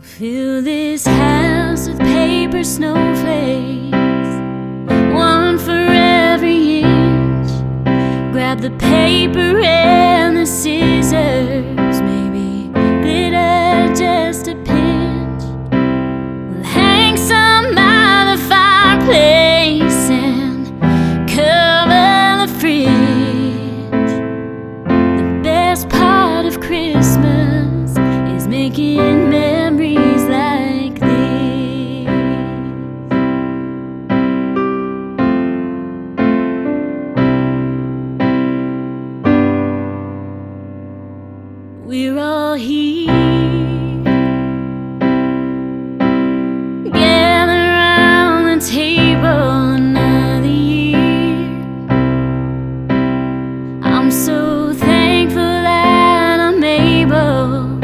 Fill this house with paper snowflakes, one for every inch. Grab the paper and the scissors, maybe glitter just a pinch. We'll hang some by the fireplace and cover the fridge. The best part of Christmas is making memories like this. We're all here, gather around the table another year. I'm so thankful that I'm able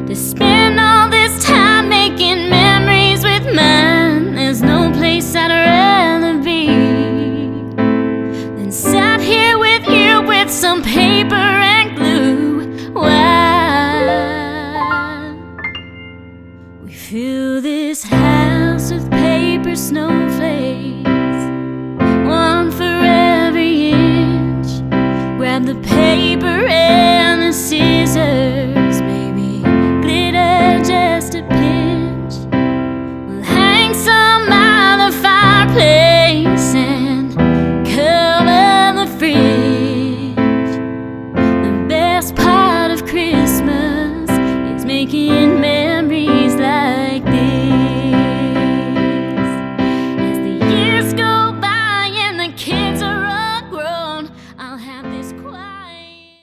to spend all this time making memories with mine. There's no place I'd rather be than sat here with you with some paper and glue. Why? We fill this house with paper snowflakes,